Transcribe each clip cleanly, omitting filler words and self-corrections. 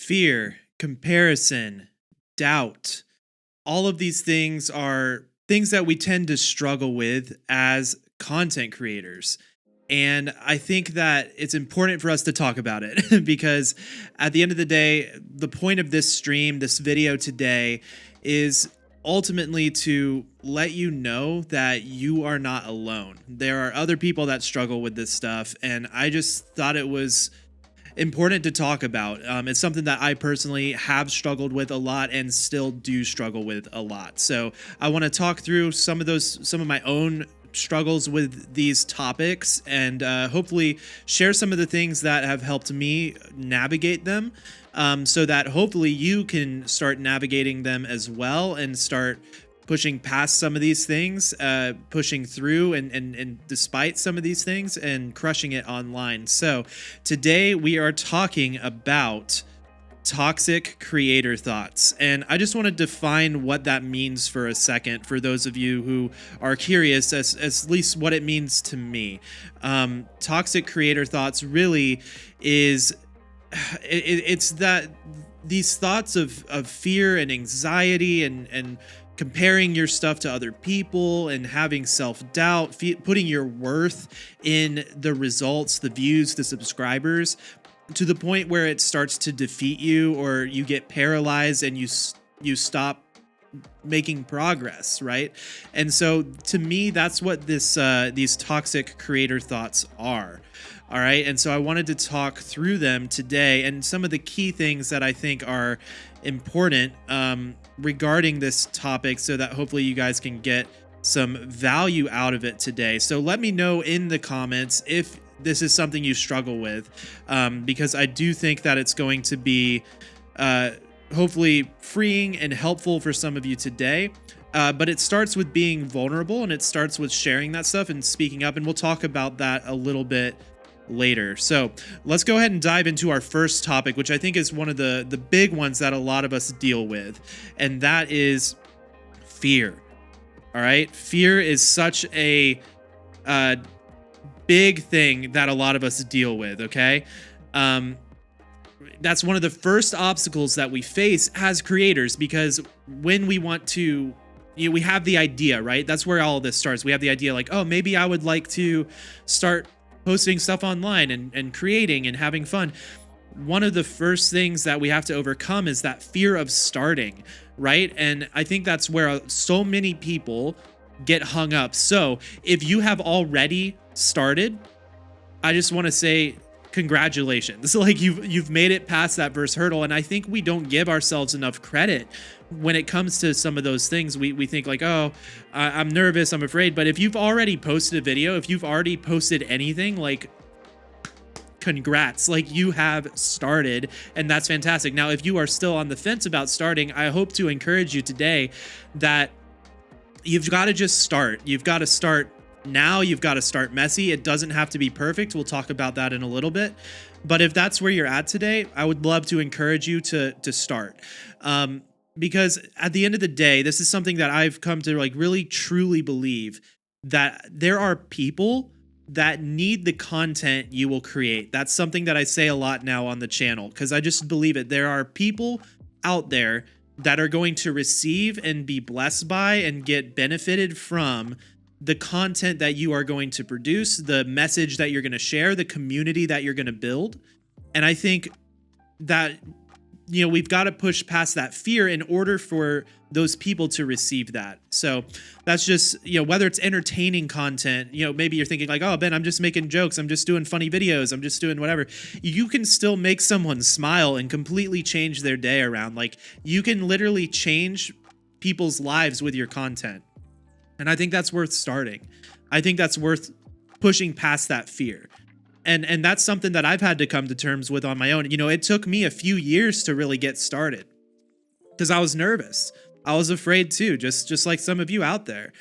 Fear, comparison, doubt. All of these things are things that we tend to struggle with as content creators. And I think that it's important for us to talk about it because at the end of the day, the point of this stream, this video today, is ultimately to let you know that you are not alone. There are other people that struggle with this stuff. And I just thought it was important to talk about. It's something that I personally have struggled with a lot and still do struggle with a lot. So I want to talk through some of my own struggles with these topics and hopefully share some of the things that have helped me navigate them, so that hopefully you can start navigating them as well and start pushing past some of these things, pushing through and despite some of these things and crushing it online. So today we are talking about toxic creator thoughts. And I just want to define what that means for a second for those of you who are curious as at least what it means to me. Toxic creator thoughts really is it's that these thoughts of fear and anxiety and comparing your stuff to other people and having self-doubt, putting your worth in the results, the views, the subscribers, to the point where it starts to defeat you or you get paralyzed and you stop making progress, right? And so to me, that's what these toxic creator thoughts are. All right. And so I wanted to talk through them today and some of the key things that I think are important regarding this topic so that hopefully you guys can get some value out of it today. So let me know in the comments if this is something you struggle with, because I do think that it's going to be hopefully freeing and helpful for some of you today. But it starts with being vulnerable and it starts with sharing that stuff and speaking up. And we'll talk about that a little bit later. So let's go ahead and dive into our first topic, which I think is one of the big ones that a lot of us deal with. And that is fear. All right. Fear is such a big thing that a lot of us deal with. Okay. That's one of the first obstacles that we face as creators, because when we want to, we have the idea, right? That's where all of this starts. We have the idea like, oh, maybe I would like to start posting stuff online and creating and having fun. One of the first things that we have to overcome is that fear of starting, right? And I think that's where so many people get hung up. So if you have already started, I just want to say congratulations. Like you've made it past that first hurdle. And I think we don't give ourselves enough credit when it comes to some of those things. We think like, oh, I'm nervous, I'm afraid. But if you've already posted a video, if you've already posted anything, like, congrats, like you have started, and that's fantastic. Now, if you are still on the fence about starting, I hope to encourage you today that you've got to just start. You've got to start now. You've got to start messy. It doesn't have to be perfect. We'll talk about that in a little bit. But if that's where you're at today, I would love to encourage you to start. Because at the end of the day, this is something that I've come to like really truly believe, that there are people that need the content you will create. That's something that I say a lot now on the channel, because I just believe it. There are people out there that are going to receive and be blessed by and get benefited from the content that you are going to produce, the message that you're going to share, the community that you're going to build. And I think that, we've got to push past that fear in order for those people to receive that. So that's just, whether it's entertaining content, maybe you're thinking like, oh, Ben, I'm just making jokes. I'm just doing funny videos. I'm just doing whatever. You can still make someone smile and completely change their day around. Like you can literally change people's lives with your content. And I think that's worth starting. I think that's worth pushing past that fear. And that's something that I've had to come to terms with on my own. It took me a few years to really get started because I was nervous. I was afraid too, just like some of you out there.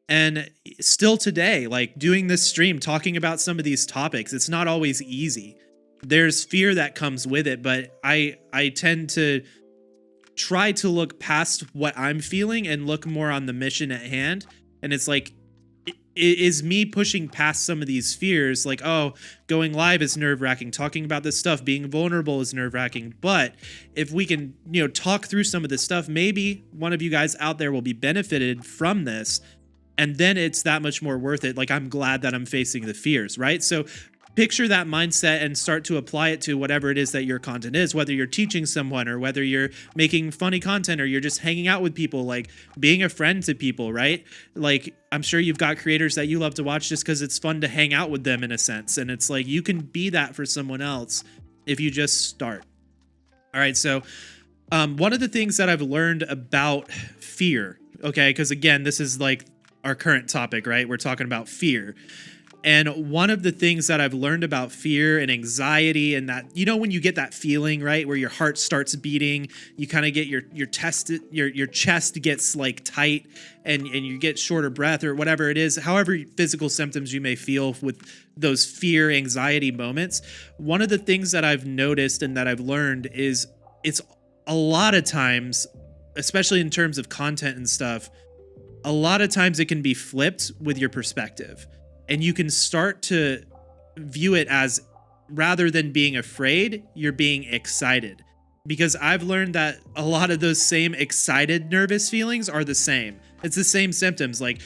And still today, like doing this stream, talking about some of these topics, it's not always easy. There's fear that comes with it, but I tend to try to look past what I'm feeling and look more on the mission at hand. And it's like, is me pushing past some of these fears, like, oh, going live is nerve-wracking, talking about this stuff, being vulnerable is nerve-wracking. But if we can, talk through some of this stuff, maybe one of you guys out there will be benefited from this. And then it's that much more worth it. Like, I'm glad that I'm facing the fears, right? So picture that mindset and start to apply it to whatever it is that your content is, whether you're teaching someone or whether you're making funny content or you're just hanging out with people, like being a friend to people, right? Like, I'm sure you've got creators that you love to watch just because it's fun to hang out with them in a sense. And it's like, you can be that for someone else if you just start. All right. So one of the things that I've learned about fear, okay, because again, this is like our current topic, right? We're talking about fear. And one of the things that I've learned about fear and anxiety, and that, when you get that feeling, right, where your heart starts beating, you kind of get your chest gets like tight and you get shorter breath or whatever it is, however physical symptoms you may feel with those fear, anxiety moments. One of the things that I've noticed and that I've learned is it's a lot of times, especially in terms of content and stuff, a lot of times it can be flipped with your perspective. And you can start to view it as, rather than being afraid, you're being excited. Because I've learned that a lot of those same excited, nervous feelings are the same. It's the same symptoms, like,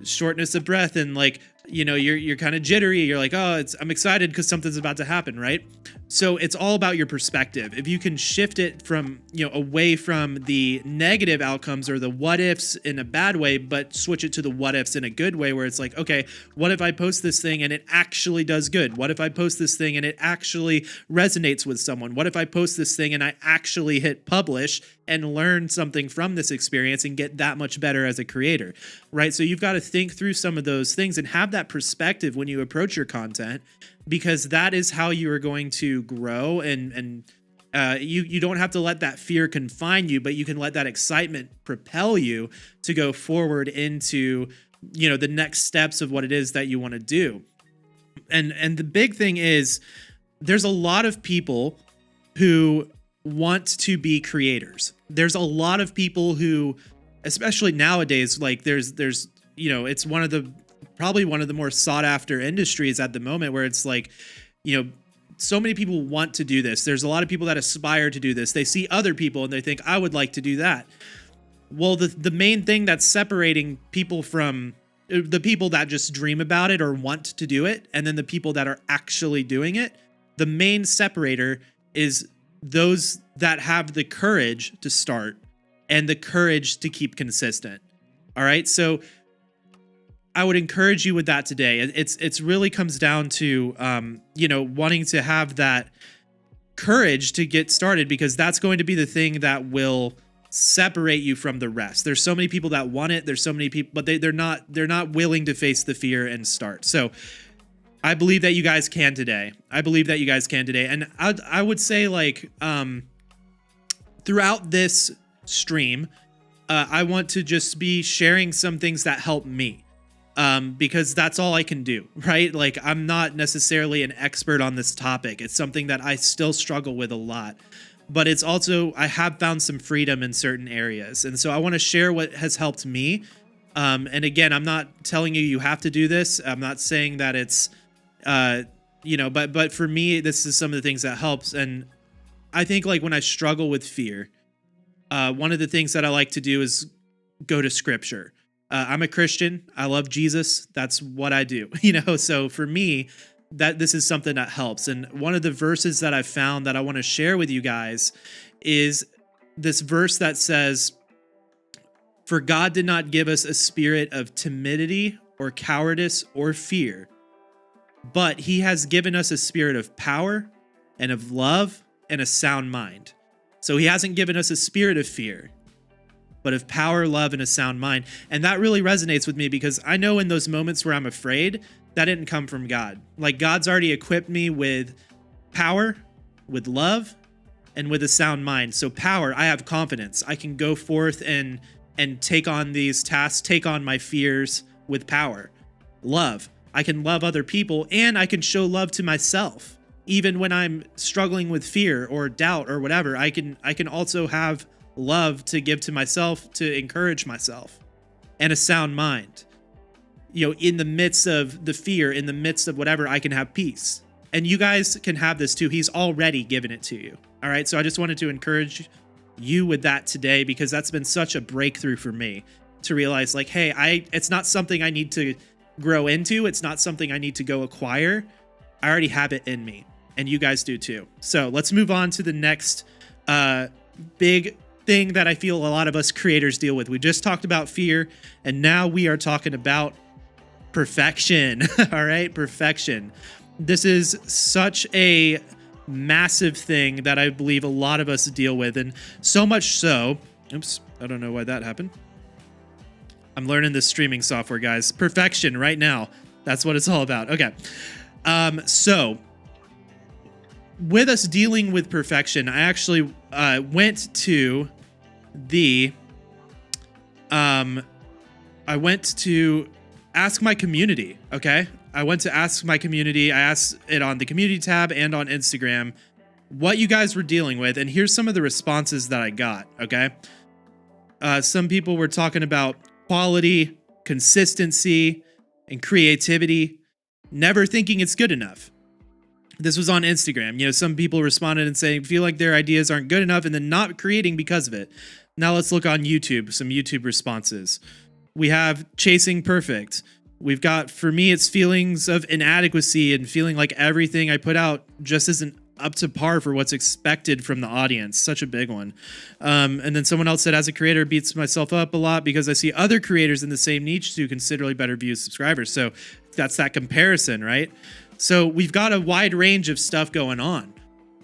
shortness of breath and like, you're kind of jittery. You're like, oh, I'm excited because something's about to happen, right? So it's all about your perspective. If you can shift it from, away from the negative outcomes or the what ifs in a bad way, but switch it to the what ifs in a good way, where it's like, okay, what if I post this thing and it actually does good? What if I post this thing and it actually resonates with someone? What if I post this thing and I actually hit publish and learn something from this experience and get that much better as a creator, right? So you've got to think through some of those things and have that perspective when you approach your content, because that is how you are going to grow. And you don't have to let that fear confine you, but you can let that excitement propel you to go forward into, the next steps of what it is that you want to do. And the big thing is, there's a lot of people who want to be creators. There's a lot of people who, especially nowadays, like there's it's probably one of the more sought after industries at the moment, where it's like, so many people want to do this. There's a lot of people that aspire to do this. They see other people and they think, I would like to do that. Well, the main thing that's separating people from the people that just dream about it or want to do it, and then the people that are actually doing it, the main separator is those that have the courage to start and the courage to keep consistent. All right. So I would encourage you with that today. It's really comes down to, wanting to have that courage to get started, because that's going to be the thing that will separate you from the rest. There's so many people that want it. There's so many people, but they're not willing to face the fear and start. So I believe that you guys can today. And I would say, like, throughout this stream, I want to just be sharing some things that help me. Because that's all I can do, right? Like, I'm not necessarily an expert on this topic. It's something that I still struggle with a lot, but it's also, I have found some freedom in certain areas. And so I want to share what has helped me. And again, I'm not telling you have to do this. I'm not saying that it's, but for me, this is some of the things that helps. And I think, like, when I struggle with fear, one of the things that I like to do is go to scripture. I'm a Christian. I love Jesus. That's what I do, so for me, that this is something that helps. And one of the verses that I've found that I want to share with you guys is this verse that says, "For God did not give us a spirit of timidity or cowardice or fear, but he has given us a spirit of power and of love and a sound mind." So he hasn't given us a spirit of fear, but of power, love, and a sound mind. And that really resonates with me, because I know in those moments where I'm afraid, that didn't come from God. Like, God's already equipped me with power, with love, and with a sound mind. So power, I have confidence. I can go forth and take on these tasks, take on my fears with power. Love, I can love other people, and I can show love to myself. Even when I'm struggling with fear or doubt or whatever, I can also have love to give to myself, to encourage myself, and a sound mind. in the midst of the fear, in the midst of whatever, I can have peace. And you guys can have this too. He's already given it to you. All right. So I just wanted to encourage you with that today, because that's been such a breakthrough for me to realize, like, hey, it's not something I need to grow into. It's not something I need to go acquire. I already have it in me, and you guys do too. So let's move on to the next big thing that I feel a lot of us creators deal with. We just talked about fear, and now we are talking about perfection. All right, perfection. This is such a massive thing that I believe a lot of us deal with, and so much so, oops, I don't know why that happened. I'm learning this streaming software, guys. Perfection right now. That's what it's all about. Okay. So with us dealing with perfection, I actually went to ask my community. Okay. I went to ask my community. I asked it on the community tab and on Instagram what you guys were dealing with. And here's some of the responses that I got. Okay. Some people were talking about quality, consistency, and creativity, never thinking it's good enough. This was on Instagram. Some people responded and saying, feel like their ideas aren't good enough and then not creating because of it. Now let's look on YouTube, some YouTube responses. We have chasing perfect. We've got, for me, it's feelings of inadequacy and feeling like everything I put out just isn't up to par for what's expected from the audience. Such a big one. And then someone else said, as a creator, beats myself up a lot because I see other creators in the same niche do considerably better views, subscribers. So that's that comparison, right? So we've got a wide range of stuff going on.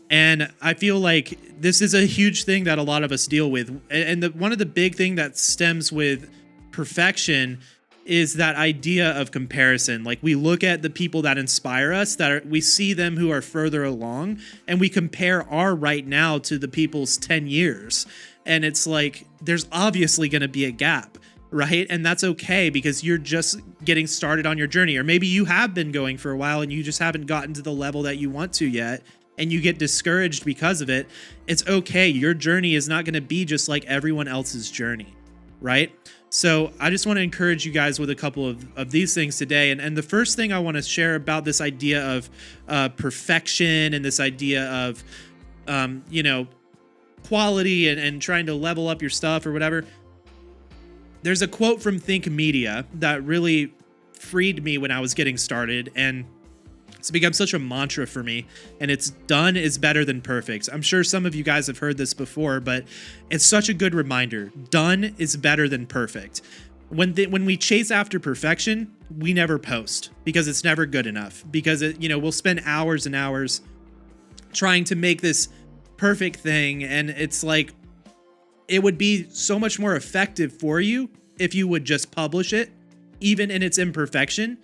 And I feel like this is a huge thing that a lot of us deal with. And one of the big thing that stems with perfection is that idea of comparison. Like, we look at the people that inspire us, we see them who are further along, and we compare our right now to the people's 10 years. And it's like, there's obviously going to be a gap, right? And that's okay, because you're just getting started on your journey. Or maybe you have been going for a while and you just haven't gotten to the level that you want to yet, and you get discouraged because of it. It's okay. Your journey is not going to be just like everyone else's journey, right? So I just want to encourage you guys with a couple of these things today. And the first thing I want to share about this idea of perfection and this idea of, quality and trying to level up your stuff or whatever. There's a quote from Think Media that really freed me when I was getting started, and it's become such a mantra for me, and it's done is better than perfect. I'm sure some of you guys have heard this before, but it's such a good reminder. Done is better than perfect. When we chase after perfection, we never post because it's never good enough, because we'll spend hours and hours trying to make this perfect thing. And it's like, it would be so much more effective for you if you would just publish it, even in its imperfection,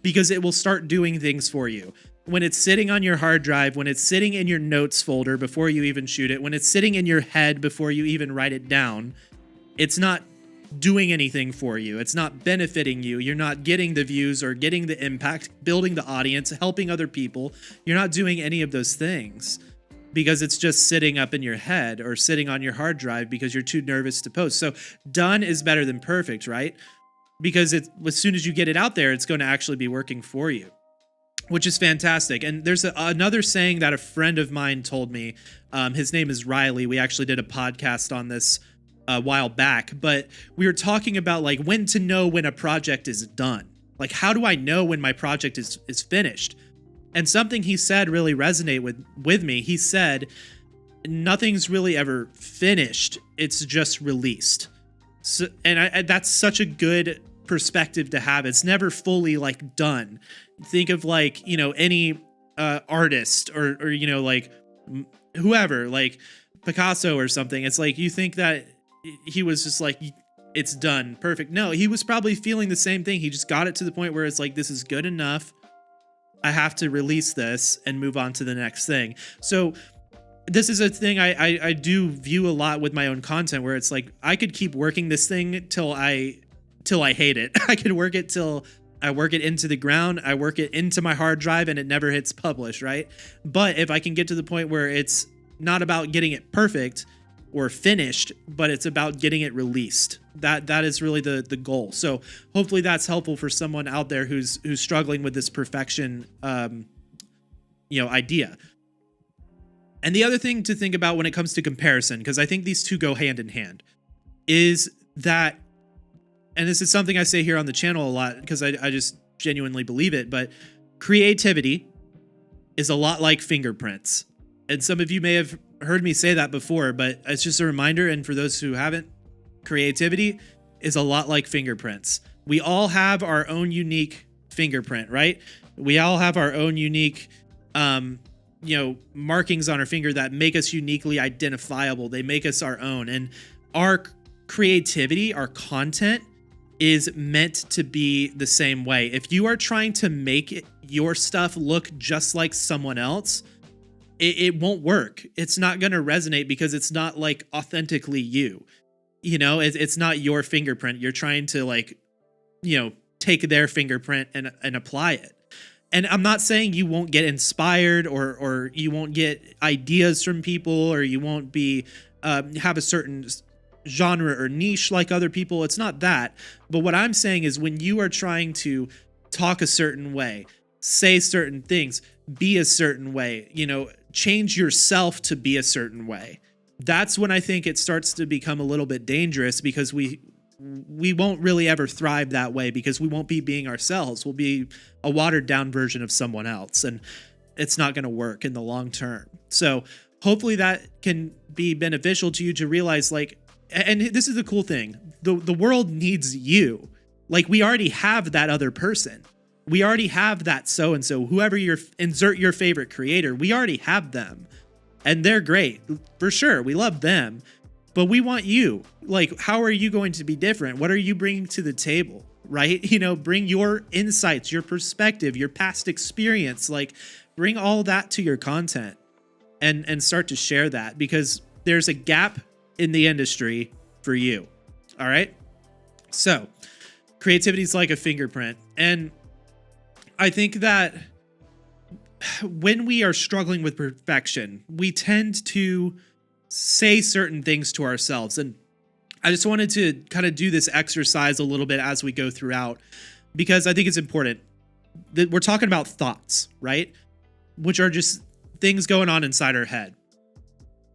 because it will start doing things for you. When it's sitting on your hard drive, when it's sitting in your notes folder before you even shoot it, when it's sitting in your head before you even write it down, it's not doing anything for you. It's not benefiting you. You're not getting the views or getting the impact, building the audience, helping other people. You're not doing any of those things because it's just sitting up in your head or sitting on your hard drive because you're too nervous to post. So done is better than perfect, right? Because as soon as you get it out there, it's going to actually be working for you, which is fantastic. And there's another saying that a friend of mine told me. His name is Riley. We actually did a podcast on this a while back, but we were talking about like when to know when a project is done. Like, how do I know when my project is finished? And something he said really resonated with me. He said, nothing's really ever finished. It's just released. So, and that's such a good perspective to have. It's never fully like done. Think of like, any artist or like whoever, like Picasso or something. It's like, you think that he was just like, it's done, perfect. No, he was probably feeling the same thing. He just got it to the point where it's like, this is good enough. I have to release this and move on to the next thing. So this is a thing I do view a lot with my own content, where it's like, I could keep working this thing till I hate it. I could work it till I work it into the ground. I work it into my hard drive and it never hits publish, right? But if I can get to the point where it's not about getting it perfect, or finished, but it's about getting it released. That is really the goal. So hopefully that's helpful for someone out there who's struggling with this perfection idea. And the other thing to think about when it comes to comparison, because I think these two go hand in hand, is that, and this is something I say here on the channel a lot because I just genuinely believe it, but creativity is a lot like fingerprints. And some of you may have heard me say that before, but it's just a reminder. And for those who haven't, creativity is a lot like fingerprints. We all have our own unique fingerprint, right? We all have our own unique, markings on our finger that make us uniquely identifiable. They make us our own. And our creativity, our content is meant to be the same way. If you are trying to make your stuff look just like someone else, it won't work. It's not going to resonate because it's not like authentically you. It's not your fingerprint. You're trying to take their fingerprint and apply it. And I'm not saying you won't get inspired or you won't get ideas from people or you won't be have a certain genre or niche like other people. It's not that. But what I'm saying is when you are trying to talk a certain way, say certain things, be a certain way, change yourself to be a certain way, that's when I think it starts to become a little bit dangerous because we won't really ever thrive that way because we won't be being ourselves. We'll be a watered down version of someone else, and it's not going to work in the long term. So hopefully that can be beneficial to you to realize, and this is the cool thing, the world needs you. We already have that other person. We already have that so-and-so, whoever insert your favorite creator, we already have them. And they're great, for sure. We love them, but we want you. How are you going to be different? What are you bringing to the table, right? Bring your insights, your perspective, your past experience, bring all that to your content and start to share that because there's a gap in the industry for you. All right. So creativity is like a fingerprint. And I think that when we are struggling with perfection, we tend to say certain things to ourselves. And I just wanted to kind of do this exercise a little bit as we go throughout, because I think it's important that we're talking about thoughts, right? Which are just things going on inside our head.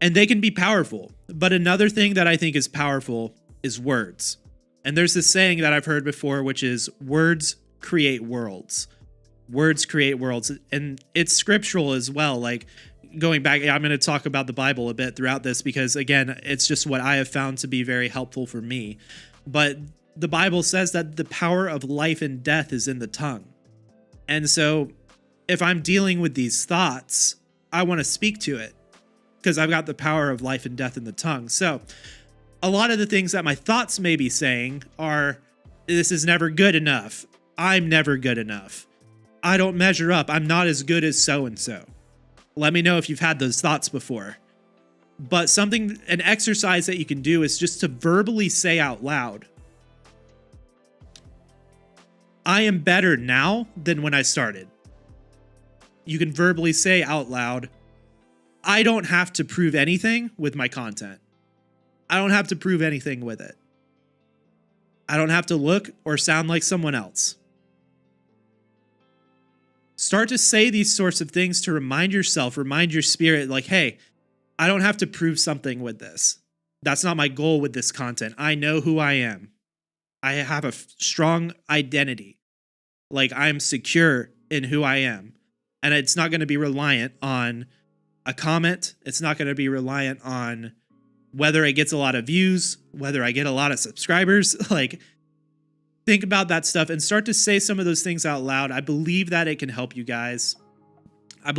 And they can be powerful. But another thing that I think is powerful is words. And there's this saying that I've heard before, which is words create worlds. Words create worlds. And it's scriptural as well. Going back, I'm going to talk about the Bible a bit throughout this because, again, it's just what I have found to be very helpful for me. But the Bible says that the power of life and death is in the tongue. And so if I'm dealing with these thoughts, I want to speak to it because I've got the power of life and death in the tongue. So a lot of the things that my thoughts may be saying are, this is never good enough. I'm never good enough. I don't measure up. I'm not as good as so-and-so. Let me know if you've had those thoughts before. But an exercise that you can do is just to verbally say out loud, I am better now than when I started. You can verbally say out loud, I don't have to prove anything with my content. I don't have to prove anything with it. I don't have to look or sound like someone else. Start to say these sorts of things to remind yourself, remind your spirit, hey, I don't have to prove something with this. That's not my goal with this content. I know who I am. I have a strong identity. I'm secure in who I am. And it's not going to be reliant on a comment. It's not going to be reliant on whether it gets a lot of views, whether I get a lot of subscribers. Think about that stuff and start to say some of those things out loud. I believe that it can help you guys. All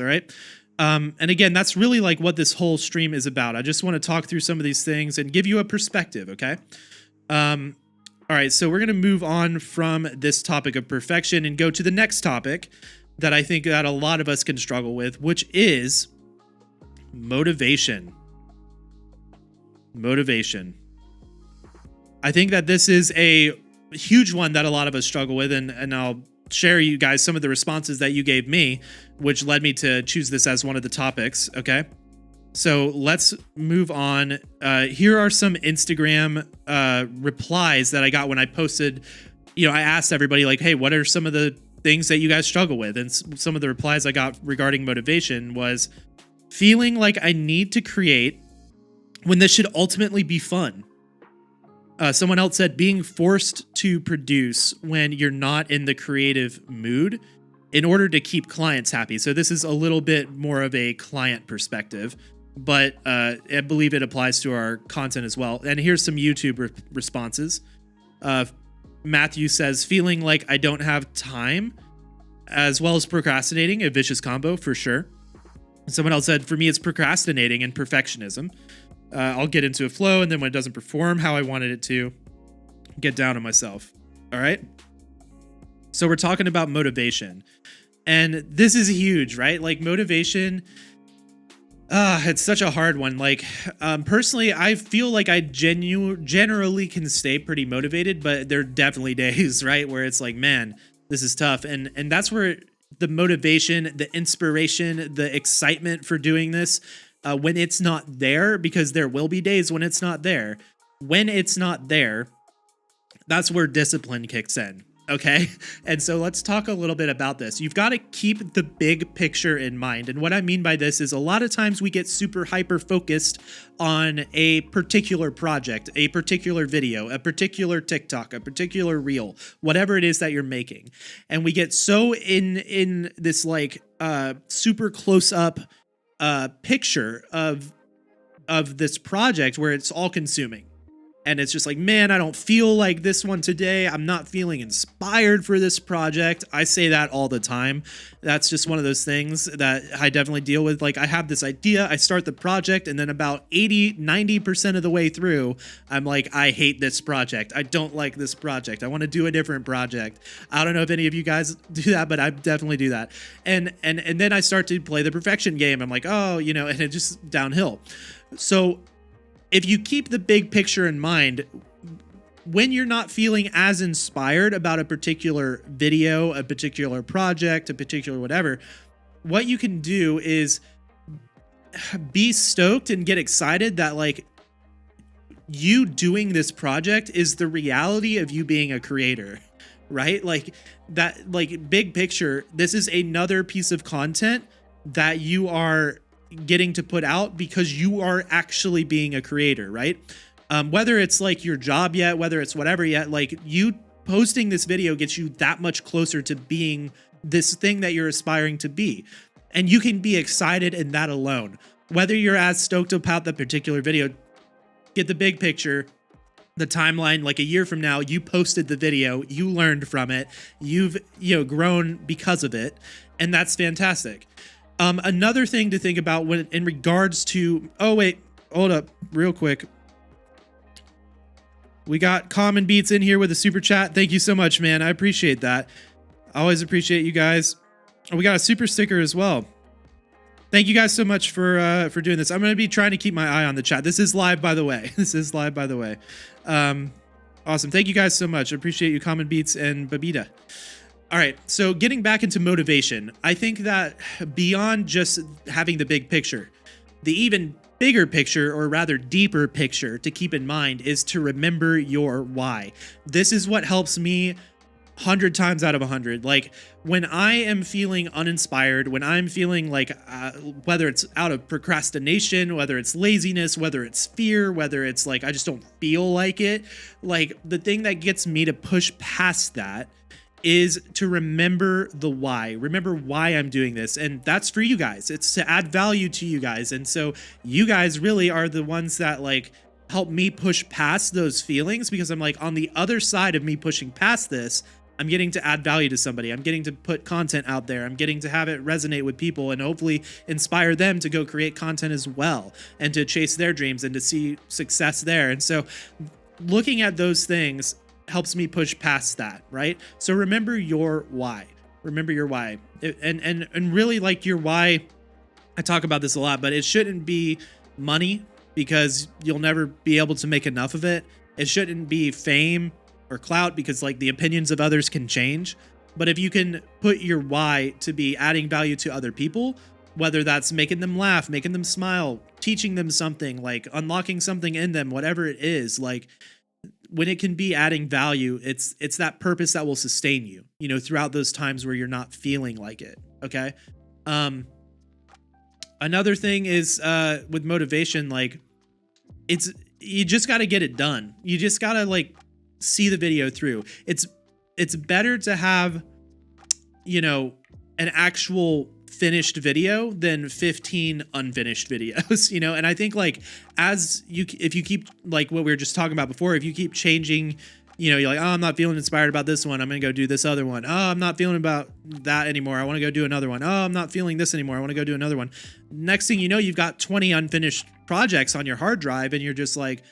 right. And again, that's really what this whole stream is about. I just want to talk through some of these things and give you a perspective. Okay. All right. So we're going to move on from this topic of perfection and go to the next topic that I think that a lot of us can struggle with, which is motivation. Motivation. I think that this is a huge one that a lot of us struggle with, and I'll share you guys some of the responses that you gave me, which led me to choose this as one of the topics, okay? So let's move on. Here are some Instagram replies that I got when I posted. I asked everybody like, hey, what are some of the things that you guys struggle with? And some of the replies I got regarding motivation was feeling like I need to create when this should ultimately be fun. Someone else said being forced to produce when you're not in the creative mood in order to keep clients happy. So this is a little bit more of a client perspective, but I believe it applies to our content as well. And here's some YouTube responses. Matthew says, feeling like I don't have time, as well as procrastinating, a vicious combo for sure. Someone else said, for me, it's procrastinating and perfectionism. I'll get into a flow, and then when it doesn't perform how I wanted it to, get down on myself. All right? So we're talking about motivation. And this is huge, right? Like motivation, it's such a hard one. Like, personally, I feel like I generally can stay pretty motivated, but there are definitely days, right, where it's like, man, this is tough. And that's where the motivation, the inspiration, the excitement for doing this, when it's not there, because there will be days when it's not there. When it's not there, that's where discipline kicks in. Okay. And so let's talk a little bit about this. You've got to keep the big picture in mind. And what I mean by this is a lot of times we get super hyper focused on a particular project, a particular video, a particular TikTok, a particular reel, whatever it is that you're making. And we get so in this like super close up picture of this project where it's all consuming. And it's just like, man, I don't feel like this one today. I'm not feeling inspired for this project. I say that all the time. That's just one of those things that I definitely deal with. Like, I have this idea, I start the project, and then about 90% of the way through, I'm like, I hate this project. I don't like this project. I want to do a different project. I don't know if any of you guys do that, but I definitely do that. And then I start to play the perfection game. I'm like, oh, and it just downhill. So if you keep the big picture in mind, when you're not feeling as inspired about a particular video, a particular project, a particular whatever, what you can do is be stoked and get excited that like you doing this project is the reality of you being a creator, right? Like that, like big picture, this is another piece of content that you are getting to put out because you are actually being a creator, right? Whether it's like your job yet, whether it's whatever yet, like you posting this video gets you that much closer to being this thing that you're aspiring to be. And you can be excited in that alone. Whether you're as stoked about the particular video, get the big picture, the timeline, like a year from now, you posted the video, you learned from it, you've grown because of it, and that's fantastic. Another thing to think about when in regards to, oh wait, hold up real quick. We got Common Beats in here with a super chat. Thank you so much, man. I appreciate that. I always appreciate you guys. Oh, we got a super sticker as well. Thank you guys so much for doing this. I'm going to be trying to keep my eye on the chat. This is live, by the way. This is live, by the way. Awesome. Thank you guys so much. I appreciate you, Common Beats and Babita. All right, so getting back into motivation, I think that beyond just having the big picture, the even bigger picture, or rather deeper picture to keep in mind is to remember your why. This is what helps me 100 times out of 100. Like when I am feeling uninspired, when I'm feeling like whether it's out of procrastination, whether it's laziness, whether it's fear, whether it's like I just don't feel like it, like the thing that gets me to push past that is to remember the why. Remember why I'm doing this. And that's for you guys. It's to add value to you guys. And so you guys really are the ones that like help me push past those feelings, because I'm like on the other side of me pushing past this, I'm getting to add value to somebody. I'm getting to put content out there. I'm getting to have it resonate with people and hopefully inspire them to go create content as well and to chase their dreams and to see success there. And so looking at those things helps me push past that, right? So remember your why. Remember your why. And really like your why, I talk about this a lot, but it shouldn't be money, because you'll never be able to make enough of it. It shouldn't be fame or clout, because like the opinions of others can change. But if you can put your why to be adding value to other people, whether that's making them laugh, making them smile, teaching them something, like unlocking something in them, whatever it is, like when it can be adding value, it's that purpose that will sustain you, you know, throughout those times where you're not feeling like it. Okay. Another thing is with motivation, like you just got to get it done. You just got to like see the video through. It's better to have, you know, an actual finished video than 15 unfinished videos, you know? And I think like if you keep like what we were just talking about before, if you keep changing, you know, you're like, oh, I'm not feeling inspired about this one, I'm going to go do this other one. Oh, I'm not feeling about that anymore, I want to go do another one. Oh, I'm not feeling this anymore, I want to go do another one. Next thing you know, you've got 20 unfinished projects on your hard drive, and you're just like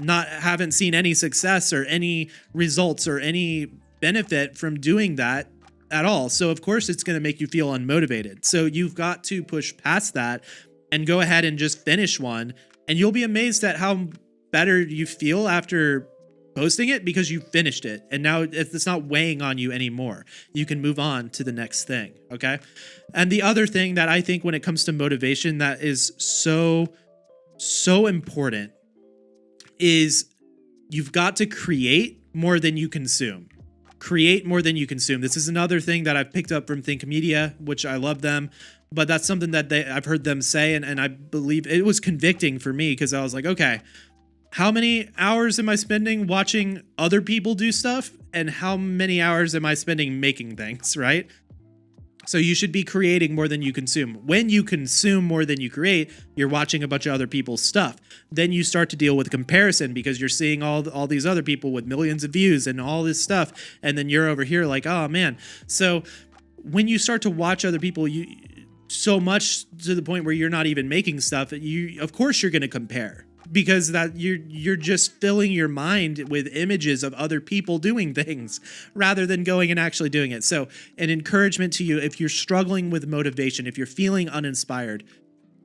haven't seen any success or any results or any benefit from doing that at all. So of course it's going to make you feel unmotivated. So you've got to push past that and go ahead and just finish one, and you'll be amazed at how better you feel after posting it, because you finished it and now it's not weighing on you anymore. You can move on to the next thing. Okay. And the other thing that I think when it comes to motivation that is so important is you've got to create more than you consume. Create more than you consume. This is another thing that I've picked up from Think Media, which I love them, but that's something that I've heard them say, and I believe it was convicting for me, because I was like, okay, how many hours am I spending watching other people do stuff, and how many hours am I spending making things, right? So you should be creating more than you consume. When you consume more than you create, you're watching a bunch of other people's stuff. Then you start to deal with comparison, because you're seeing all these other people with millions of views and all this stuff, and then you're over here like, oh man. So when you start to watch other people, you so much to the point where you're not even making stuff, of course you're going to compare, because that you're just filling your mind with images of other people doing things rather than going and actually doing it. So an encouragement to you, if you're struggling with motivation, if you're feeling uninspired,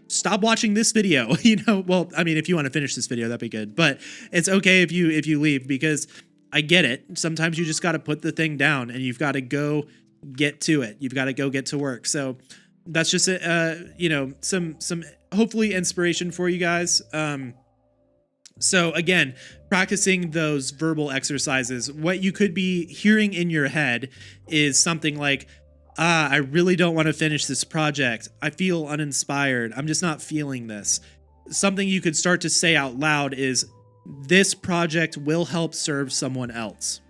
stop watching this video. You know, well, I mean, if you want to finish this video, that'd be good, but it's okay if you leave, because I get it. Sometimes you just got to put the thing down and you've got to go get to it. You've got to go get to work. So that's just you know, some hopefully inspiration for you guys. So again, practicing those verbal exercises, what you could be hearing in your head is something like, I really don't want to finish this project. I feel uninspired. I'm just not feeling this. Something you could start to say out loud is, this project will help serve someone else.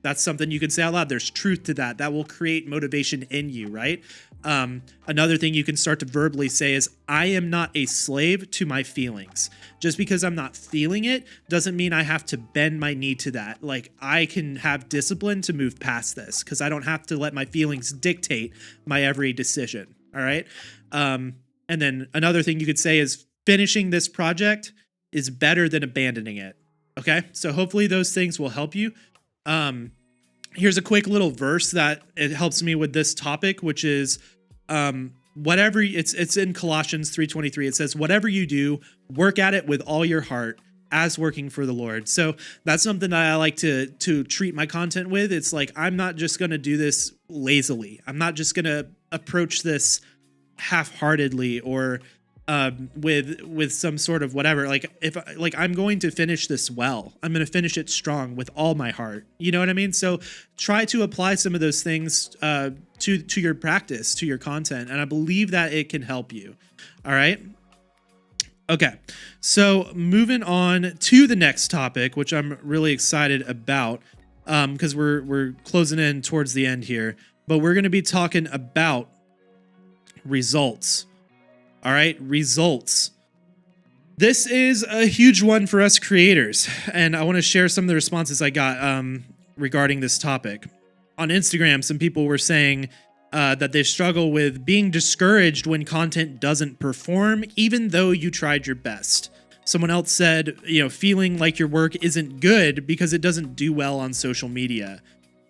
That's something you can say out loud. There's truth to that. That will create motivation in you, right? Another thing you can start to verbally say is, I am not a slave to my feelings. Just because I'm not feeling it doesn't mean I have to bend my knee to that. Like, I can have discipline to move past this, because I don't have to let my feelings dictate my every decision. All right. And then another thing you could say is, finishing this project is better than abandoning it. Okay. So hopefully those things will help you. Here's a quick little verse that it helps me with this topic, which is, whatever it's in Colossians 3:23. It says, whatever you do, work at it with all your heart, as working for the Lord. So that's something that I like to treat my content with. It's like, I'm not just going to do this lazily. I'm not just going to approach this half-heartedly or with some sort of whatever. Like, if I'm going to finish this well, I'm going to finish it strong with all my heart. You know what I mean? So try to apply some of those things to your practice, to your content, and I believe that it can help you. All right. Okay. So moving on to the next topic, which I'm really excited about, because we're closing in towards the end here, but we're going to be talking about results. All right, results. This is a huge one for us creators, and I want to share some of the responses I got regarding this topic. On Instagram, some people were saying that they struggle with being discouraged when content doesn't perform, even though you tried your best. Someone else said, you know, feeling like your work isn't good because it doesn't do well on social media.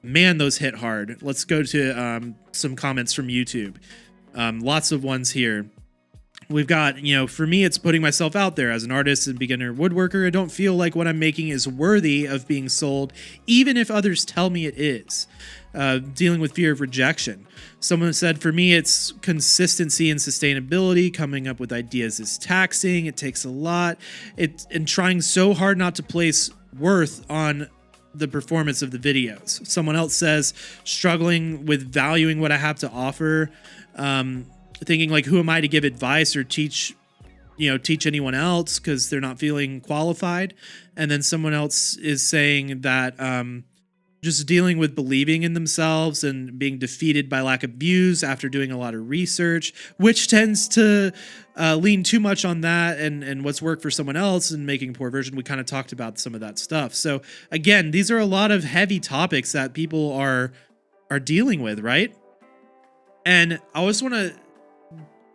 Man, those hit hard. Let's go to some comments from YouTube. Lots of ones here. We've got, for me, it's putting myself out there as an artist and beginner woodworker. I don't feel like what I'm making is worthy of being sold, even if others tell me it is. Dealing with fear of rejection. Someone said, for me, it's consistency and sustainability. Coming up with ideas is taxing. It takes a lot. And trying so hard not to place worth on the performance of the videos. Someone else says, struggling with valuing what I have to offer. Thinking like, who am I to give advice or teach anyone else because they're not feeling qualified. And then someone else is saying that just dealing with believing in themselves and being defeated by lack of views after doing a lot of research, which tends to lean too much on that and what's worked for someone else and making a poor version. We kind of talked about some of that stuff. So again, these are a lot of heavy topics that people are dealing with, right? And I just want to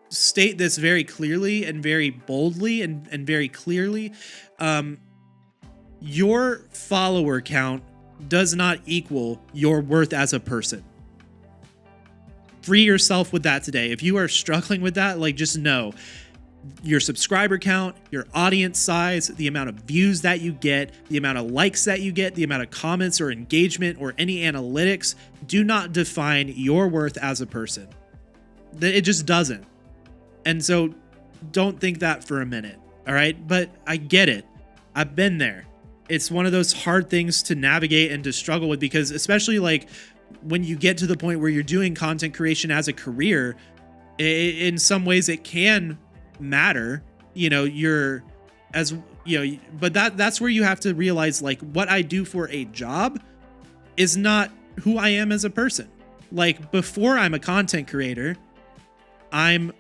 state this very clearly and very boldly and very clearly. Your follower count does not equal your worth as a person. Free yourself with that today. If you are struggling with that, just know your subscriber count, your audience size, the amount of views that you get, the amount of likes that you get, the amount of comments or engagement or any analytics do not define your worth as a person. It just doesn't. And so don't think that for a minute. All right. But I get it. I've been there. It's one of those hard things to navigate and to struggle with, because especially when you get to the point where you're doing content creation as a career, in some ways it can matter, but that's where you have to realize what I do for a job is not who I am as a person. Before I'm a content creator, I'm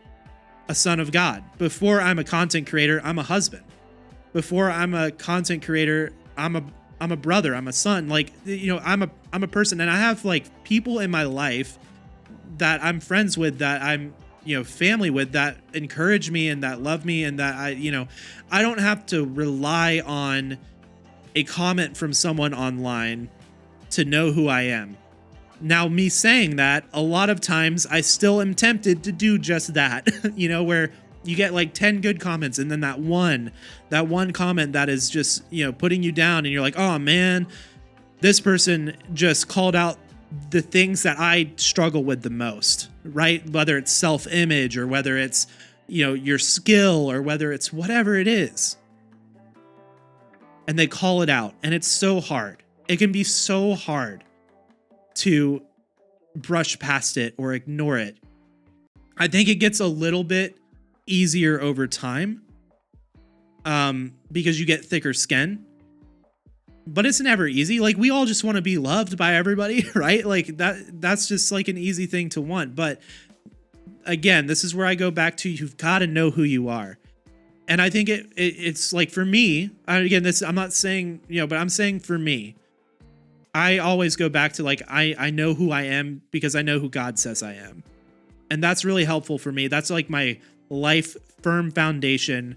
a son of God. Before I'm a content creator, I'm a husband. Before I'm a content creator, I'm a brother, I'm a son. I'm a person, and I have people in my life that I'm friends with, that I'm family with, that encourage me and that love me, and that I don't have to rely on a comment from someone online to know who I am. Now, me saying that, a lot of times I still am tempted to do just that, where you get 10 good comments and then that one comment that is just, putting you down, and you're like, oh man, this person just called out the things that I struggle with the most, right? Whether it's self-image or whether it's, your skill or whether it's whatever it is. And they call it out, and it's so hard. It can be so hard to brush past it or ignore it. I think it gets a little bit easier over time because you get thicker skin, but it's never easy. We all just want to be loved by everybody, right? That's just an easy thing to want. But again, this is where I go back to, you've got to know who you are. And I think it's for me, again, I'm not saying, but I'm saying for me, I always go back to I know who I am because I know who God says I am. And that's really helpful for me. That's my life firm foundation,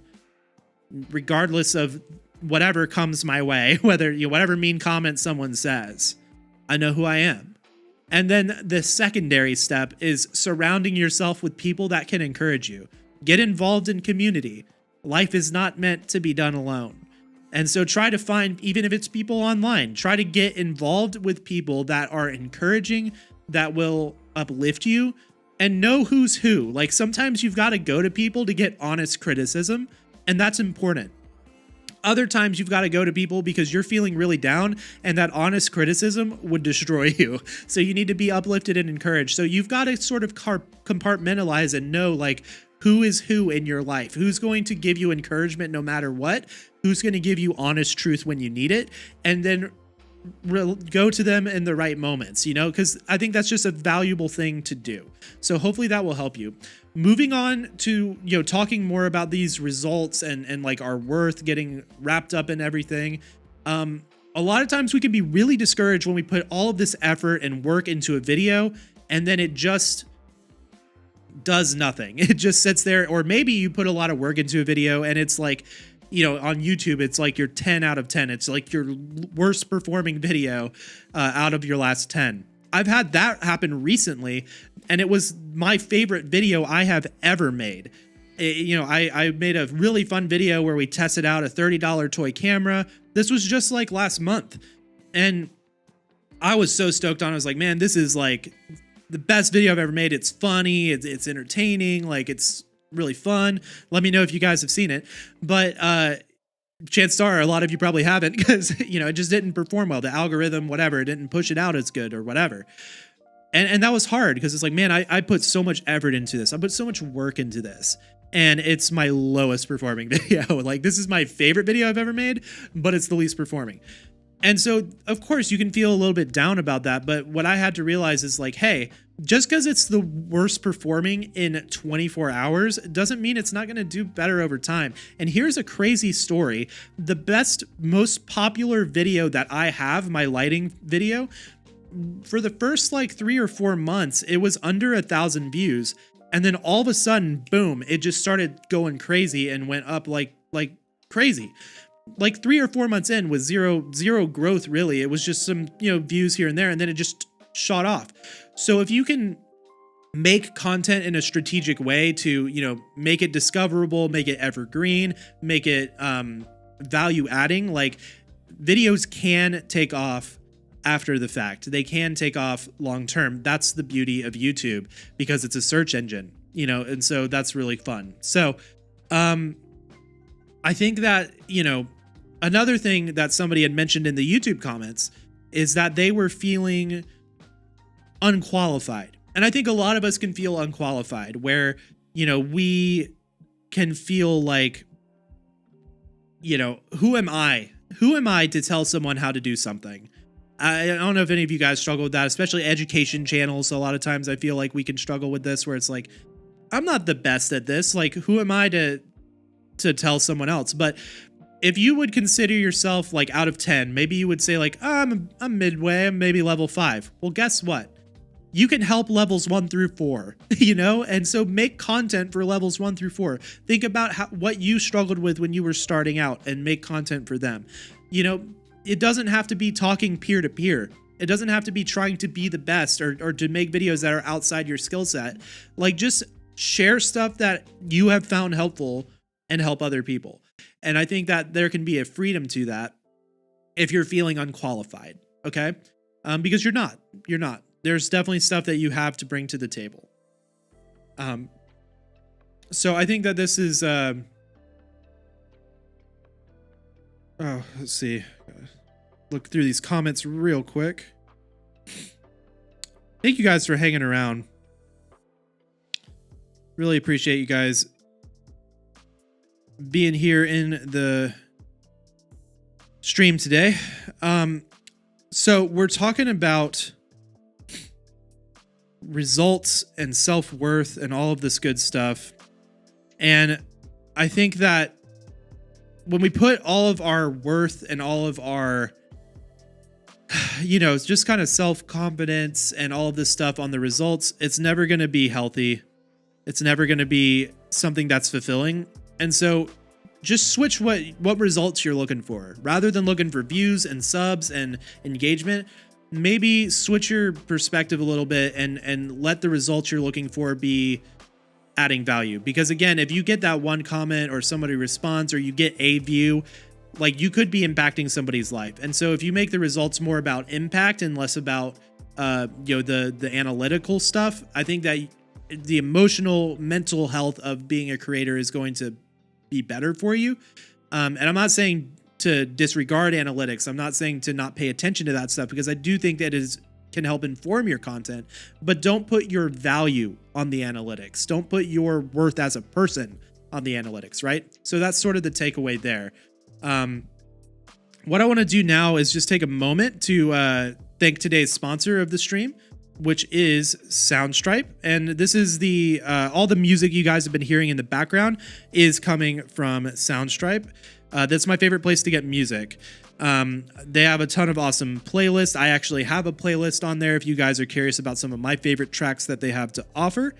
regardless of whatever comes my way, whether whatever mean comment someone says. I know who I am. And then the secondary step is surrounding yourself with people that can encourage you. Get involved in community. Life is not meant to be done alone. And so try to find, even if it's people online, try to get involved with people that are encouraging, that will uplift you, and know who's who. Sometimes you've got to go to people to get honest criticism, and that's important. Other times you've got to go to people because you're feeling really down, and that honest criticism would destroy you. So you need to be uplifted and encouraged. So you've got to sort of compartmentalize and know who is who in your life, who's going to give you encouragement no matter what, who's going to give you honest truth when you need it, and then go to them in the right moments, because I think that's just a valuable thing to do. So hopefully that will help you. Moving on to, talking more about these results and our worth, getting wrapped up in everything. A lot of times we can be really discouraged when we put all of this effort and work into a video and then it just does nothing. It just sits there. Or maybe you put a lot of work into a video and it's on YouTube, it's your 10 out of 10. It's your worst performing video out of your last 10. I've had that happen recently, and it was my favorite video I have ever made. I made a really fun video where we tested out a $30 toy camera. This was just like last month. And I was so stoked on it. I was like, man, this is like the best video I've ever made. It's funny. It's entertaining. Like, it's really fun. Let me know if you guys have seen it. But chances are a lot of you probably haven't, because, it just didn't perform well. The algorithm, whatever, it didn't push it out as good or whatever. And that was hard, because it's like, man, I put so much effort into this. I put so much work into this. And it's my lowest performing video. Like, this is my favorite video I've ever made, but it's the least performing. And so, of course, you can feel a little bit down about that. But what I had to realize is like, hey, just because it's the worst performing in 24 hours doesn't mean it's not going to do better over time. And here's a crazy story. The best, most popular video that I have, my lighting video, for the first like 3 or 4 months, it was under 1,000 views. And then all of a sudden, boom, it just started going crazy and went up like crazy. Like 3 or 4 months in with zero growth, really. It was just some, views here and there, and then it just shot off. So if you can make content in a strategic way to, make it discoverable, make it evergreen, make it value adding, like, videos can take off after the fact. They can take off long term. That's the beauty of YouTube, because it's a search engine, and so that's really fun. So I think that, another thing that somebody had mentioned in the YouTube comments is that they were feeling unqualified. And I think a lot of us can feel unqualified, where, we can feel like, who am I? Who am I to tell someone how to do something? I don't know if any of you guys struggle with that, especially education channels. A lot of times I feel like we can struggle with this, where it's like, I'm not the best at this. Like, who am I to tell someone else? But if you would consider yourself like out of 10, maybe you would say like, I'm midway, I'm maybe level 5. Well, guess what? You can help levels 1 through 4, and so make content for levels 1 through 4. Think about what you struggled with when you were starting out, and make content for them. It doesn't have to be talking peer to peer. It doesn't have to be trying to be the best or to make videos that are outside your skill set. Like, just share stuff that you have found helpful and help other people. And I think that there can be a freedom to that if you're feeling unqualified, okay? Because you're not. There's definitely stuff that you have to bring to the table. So I think that this is... let's see. Look through these comments real quick. Thank you guys for hanging around. Really appreciate you guys being here in the stream today. So we're talking about results and self-worth and all of this good stuff. And I think that when we put all of our worth and all of our, it's just kind of self-confidence and all of this stuff on the results, it's never going to be healthy. It's never going to be something that's fulfilling. And so just switch what results you're looking for. Rather than looking for views and subs and engagement, maybe switch your perspective a little bit and let the results you're looking for be adding value. Because again, if you get that one comment or somebody responds or you get a view, like, you could be impacting somebody's life. And so if you make the results more about impact and less about the analytical stuff, I think that the emotional, mental health of being a creator is going to be better for you. And I'm not saying to disregard analytics. I'm not saying to not pay attention to that stuff, because I do think that can help inform your content, but don't put your value on the analytics. Don't put your worth as a person on the analytics, right? So that's sort of the takeaway there. What I want to do now is just take a moment to thank today's sponsor of the stream, which is Soundstripe. And this is the all the music you guys have been hearing in the background is coming from Soundstripe. That's my favorite place to get music. They have a ton of awesome playlists. I actually have a playlist on there if you guys are curious about some of my favorite tracks that they have to offer.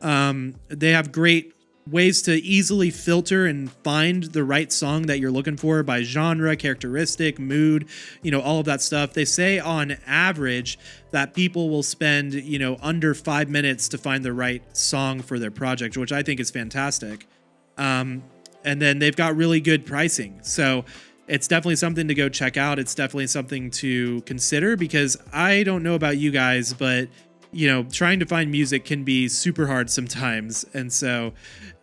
They have great ways to easily filter and find the right song that you're looking for by genre, characteristic, mood, all of that stuff. They say on average that people will spend, under 5 minutes to find the right song for their project, which I think is fantastic. And then they've got really good pricing. So it's definitely something to go check out. It's definitely something to consider, because I don't know about you guys, but trying to find music can be super hard sometimes. And so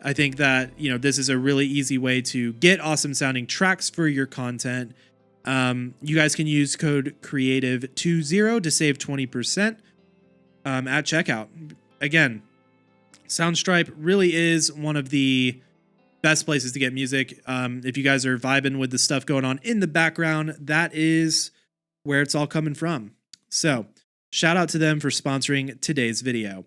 I think that, this is a really easy way to get awesome sounding tracks for your content. You guys can use code creative20 to save 20% at checkout. Again, Soundstripe really is one of the best places to get music. If you guys are vibing with the stuff going on in the background, that is where it's all coming from. So shout out to them for sponsoring today's video.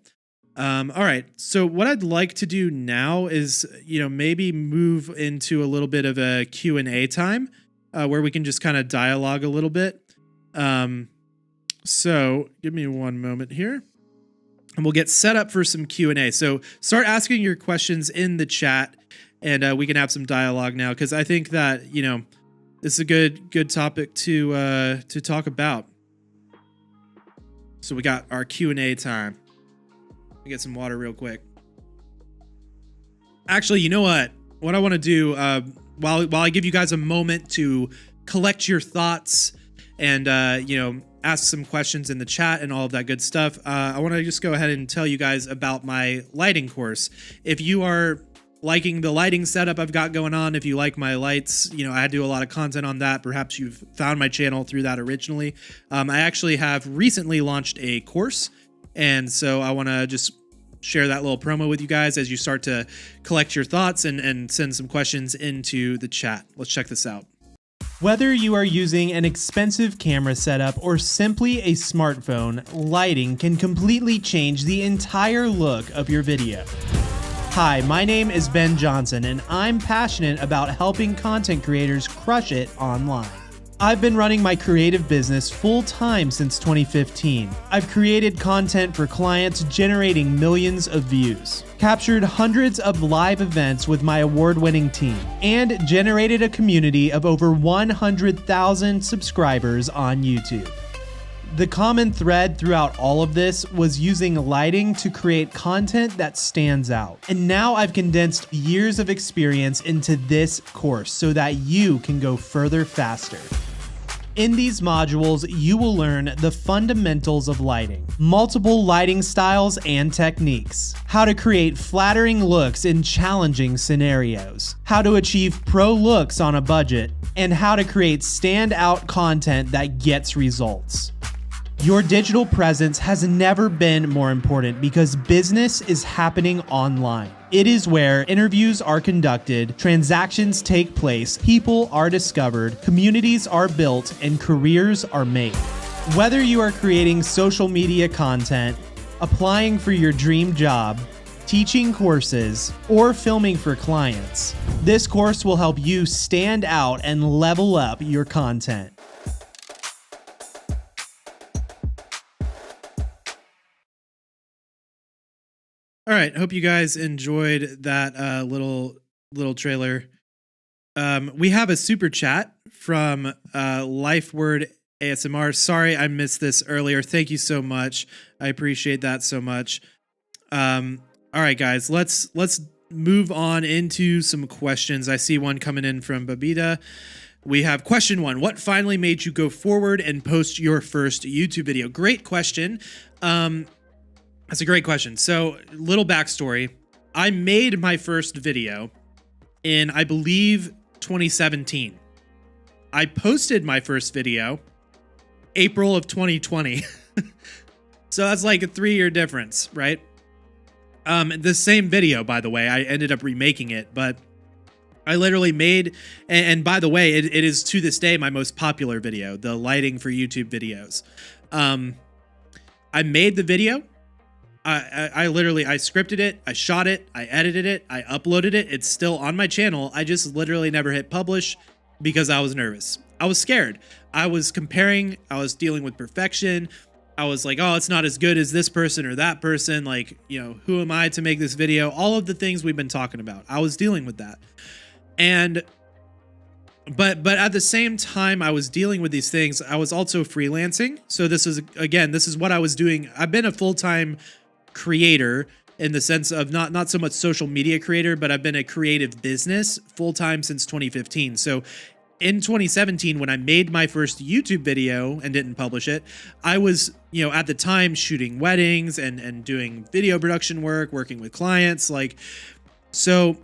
All right. So what I'd like to do now is, maybe move into a little bit of a Q&A time where we can just kind of dialogue a little bit. So give me one moment here and we'll get set up for some Q&A. So start asking your questions in the chat, and we can have some dialogue now, because I think that, this is a good topic to talk about. So we got our Q&A time. Let me get some water real quick. Actually, you know what? What I want to do, while I give you guys a moment to collect your thoughts and, ask some questions in the chat and all of that good stuff, I want to just go ahead and tell you guys about my lighting course. If you are liking the lighting setup I've got going on, if you like my lights, I do a lot of content on that. Perhaps you've found my channel through that originally. I actually have recently launched a course, and so I want to just share that little promo with you guys as you start to collect your thoughts and send some questions into the chat. Let's check this out. Whether you are using an expensive camera setup or simply a smartphone, lighting can completely change the entire look of your video. Hi, my name is Ben Johnson, and I'm passionate about helping content creators crush it online. I've been running my creative business full-time since 2015. I've created content for clients generating millions of views, captured hundreds of live events with my award-winning team, and generated a community of over 100,000 subscribers on YouTube. The common thread throughout all of this was using lighting to create content that stands out. And now I've condensed years of experience into this course so that you can go further faster. In these modules, you will learn the fundamentals of lighting, multiple lighting styles and techniques, how to create flattering looks in challenging scenarios, how to achieve pro looks on a budget, and how to create standout content that gets results. Your digital presence has never been more important because business is happening online. It is where interviews are conducted, transactions take place, people are discovered, communities are built, and careers are made. Whether you are creating social media content, applying for your dream job, teaching courses, or filming for clients, this course will help you stand out and level up your content. All right, hope you guys enjoyed that little trailer. We have a super chat from LifeWord ASMR. Sorry I missed this earlier. Thank you so much. I appreciate that so much. All right, guys, let's move on into some questions. I see one coming in from Babita. We have question 1. What finally made you go forward and post your first YouTube video? Great question. That's a great question. So, little backstory. I made my first video in, I believe, 2017. I posted my first video April of 2020. So that's like a 3-year difference, right? The same video, by the way. I ended up remaking it, but I literally made, and by the way, it is to this day my most popular video, the lighting for YouTube videos. I made the video. I literally scripted it, I shot it, I edited it, I uploaded it. It's still on my channel. I just literally never hit publish because I was nervous. I was scared. I was comparing, I was dealing with perfection. I was like, oh, it's not as good as this person or that person. Like, who am I to make this video? All of the things we've been talking about. I was dealing with that. And But at the same time I was dealing with these things, I was also freelancing. So this is what I was doing. I've been a full-time creator in the sense of not so much social media creator, but I've been a creative business full time since 2015. So in 2017, when I made my first YouTube video and didn't publish it, I was, at the time shooting weddings and doing video production work, working with clients. So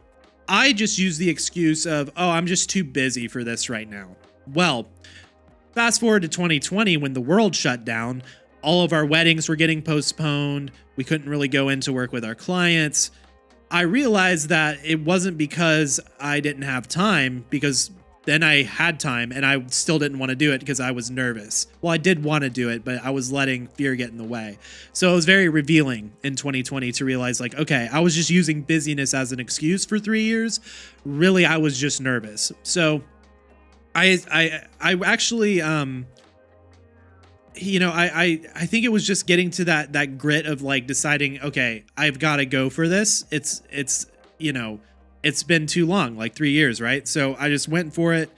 I just used the excuse of, oh, I'm just too busy for this right now. Well, fast forward to 2020 when the world shut down, all of our weddings were getting postponed. We couldn't really go into work with our clients. I realized that it wasn't because I didn't have time, because then I had time and I still didn't want to do it because I was nervous. Well, I did want to do it, but I was letting fear get in the way. So it was very revealing in 2020 to realize okay, I was just using busyness as an excuse for 3 years. Really, I was just nervous. So I actually, I think it was just getting to that grit of deciding, okay, I've got to go for this. It's been too long, 3 years, right? So I just went for it.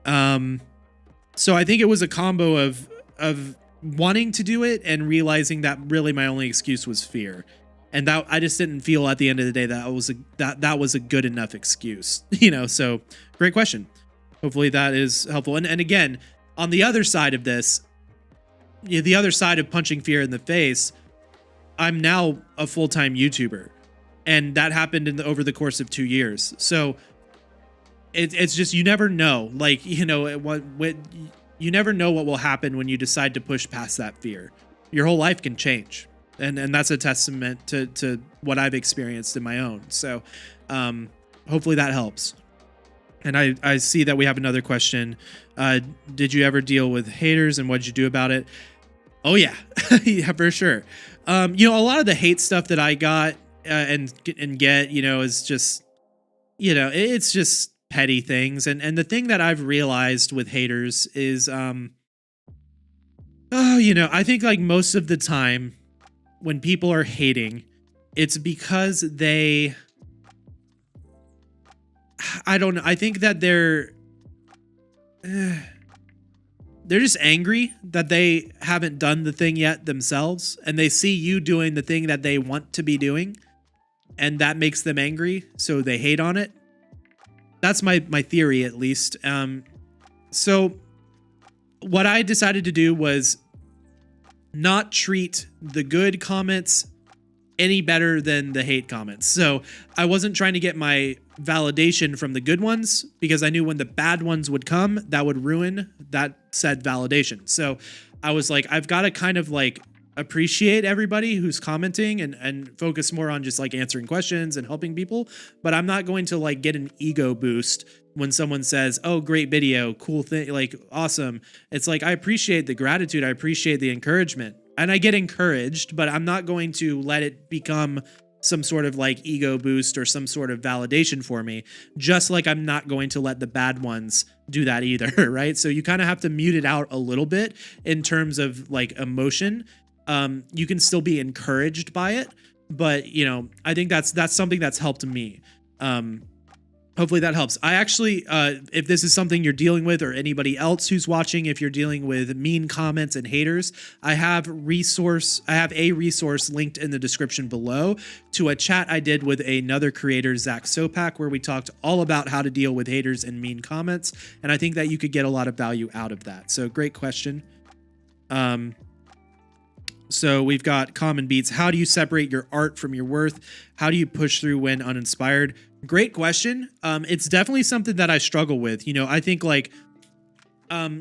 So I think it was a combo of wanting to do it and realizing that really my only excuse was fear. And that I just didn't feel at the end of the day that was a good enough excuse, so great question. Hopefully that is helpful. And again, on the other side of this, the other side of punching fear in the face, I'm now a full-time YouTuber. And that happened over the course of 2 years. So it's just, you never know. You never know what will happen when you decide to push past that fear. Your whole life can change. And that's a testament to what I've experienced in my own. So hopefully that helps. And I see that we have another question. Did you ever deal with haters and what did you do about it? Oh, yeah. Yeah, for sure. A lot of the hate stuff that I got and get, is just, it's just petty things. And the thing that I've realized with haters is, I think most of the time when people are hating, it's because I don't know. I think that they're just angry that they haven't done the thing yet themselves, and they see you doing the thing that they want to be doing, and that makes them angry, so they hate on it. That's my theory, at least. So what I decided to do was not treat the good comments any better than the hate comments. So I wasn't trying to get my validation from the good ones, because I knew when the bad ones would come, that would ruin that said validation. So I was like, I've got to kind of appreciate everybody who's commenting and focus more on just answering questions and helping people. But I'm not going to get an ego boost when someone says, oh, great video, cool thing, awesome. It's I appreciate the gratitude. I appreciate the encouragement. And I get encouraged, but I'm not going to let it become some sort of ego boost or some sort of validation for me. Just like I'm not going to let the bad ones do that either, right? So you kind of have to mute it out a little bit in terms of emotion. You can still be encouraged by it, but I think that's something that's helped me. Hopefully that helps. I actually, if this is something you're dealing with, or anybody else who's watching, if you're dealing with mean comments and haters, I have a resource linked in the description below to a chat I did with another creator, Zach Sopak, where we talked all about how to deal with haters and mean comments. And I think that you could get a lot of value out of that. So great question. So we've got Common Beats. How do you separate your art from your worth? How do you push through when uninspired? Great question. It's definitely something that I struggle with. I think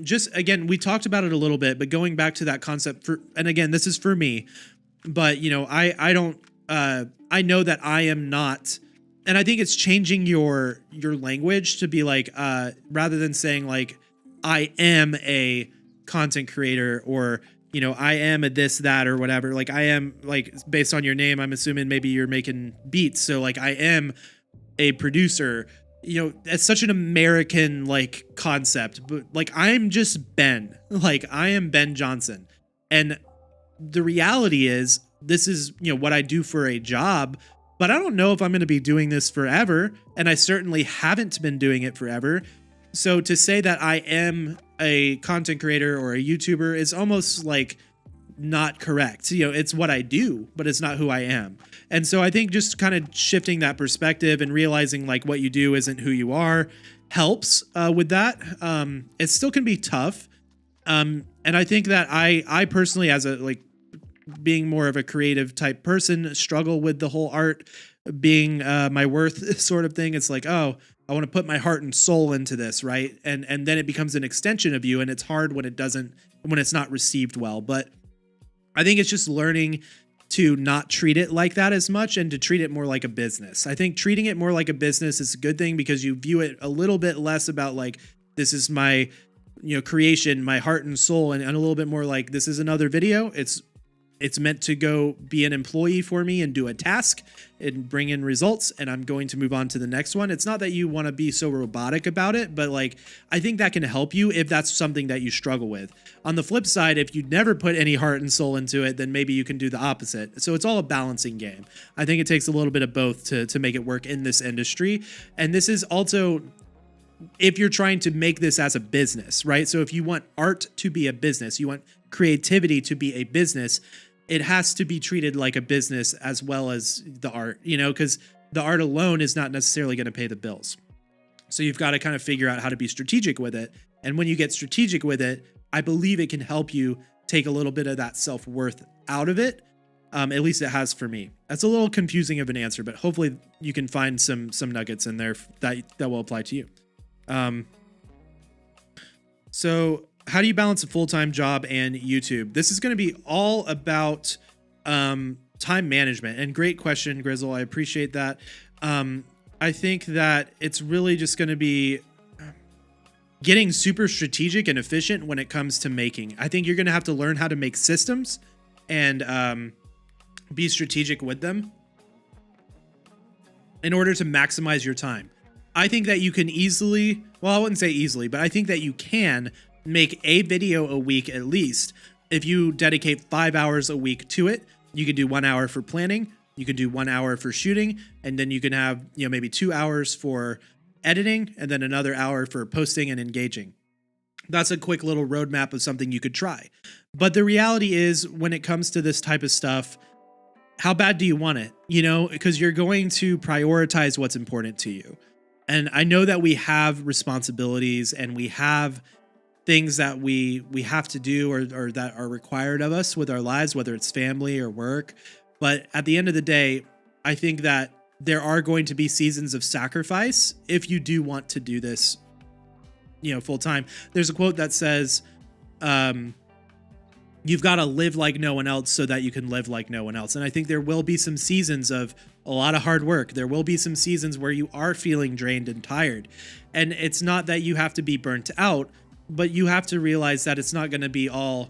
just again, we talked about it a little bit, but going back to that concept and again, this is for me, but I don't, I know that I am not, and I think it's changing your language to be rather than saying I am a content creator, or I am a this, that, or whatever. I am based on your name, I'm assuming maybe you're making beats. So I am a producer. It's such an American concept, but I'm just Ben. I am Ben Johnson. And the reality is this is, what I do for a job, but I don't know if I'm going to be doing this forever. And I certainly haven't been doing it forever. So to say that I am a content creator or a YouTuber is almost not correct. It's what I do, but it's not who I am. And so I think just kind of shifting that perspective and realizing like what you do isn't who you are helps with that. It still can be tough. And I think that I personally, as a like being more of a creative type person, struggle with the whole art being my worth sort of thing. It's like, oh, I want to put my heart and soul into this, right? And then it becomes an extension of you, and it's hard when it's not received well. But I think it's just learning to not treat it like that as much and to treat it more like a business. I think treating it more like a business is a good thing because you view it a little bit less about like, this is my, creation, my heart and soul, and a little bit more like, this is another video. It's meant to go be an employee for me and do a task and bring in results, and I'm going to move on to the next one. It's not that you want to be so robotic about it, but like, I think that can help you if that's something that you struggle with. On the flip side, if you never put any heart and soul into it, then maybe you can do the opposite. So it's all a balancing game. I think it takes a little bit of both to make it work in this industry. And this is also, if you're trying to make this as a business, right? So if you want art to be a business, you want creativity to be a business, it has to be treated like a business as well as the art, because the art alone is not necessarily going to pay the bills. So you've got to kind of figure out how to be strategic with it. And when you get strategic with it, I believe it can help you take a little bit of that self-worth out of it. At least it has for me. That's a little confusing of an answer, but hopefully you can find some nuggets in there that will apply to you. So how do you balance a full-time job and YouTube? This is going to be all about time management. And great question, Grizzle. I appreciate that. I think that it's really just going to be getting super strategic and efficient when it comes to making. I think you're going to have to learn how to make systems and be strategic with them in order to maximize your time. I think that you can easily, well, I wouldn't say easily, but I think that you can make a video a week at least. If you dedicate 5 hours a week to it, you could do 1 hour for planning, you could do 1 hour for shooting, and then you can have, maybe 2 hours for editing and then another hour for posting and engaging. That's a quick little roadmap of something you could try. But the reality is, when it comes to this type of stuff, how bad do you want it? Because you're going to prioritize what's important to you. And I know that we have responsibilities and we have things that we have to do or that are required of us with our lives, whether it's family or work. But at the end of the day, I think that there are going to be seasons of sacrifice if you do want to do this, full time. There's a quote that says, you've got to live like no one else so that you can live like no one else. And I think there will be some seasons of a lot of hard work. There will be some seasons where you are feeling drained and tired. And it's not that you have to be burnt out, but you have to realize that it's not going to be all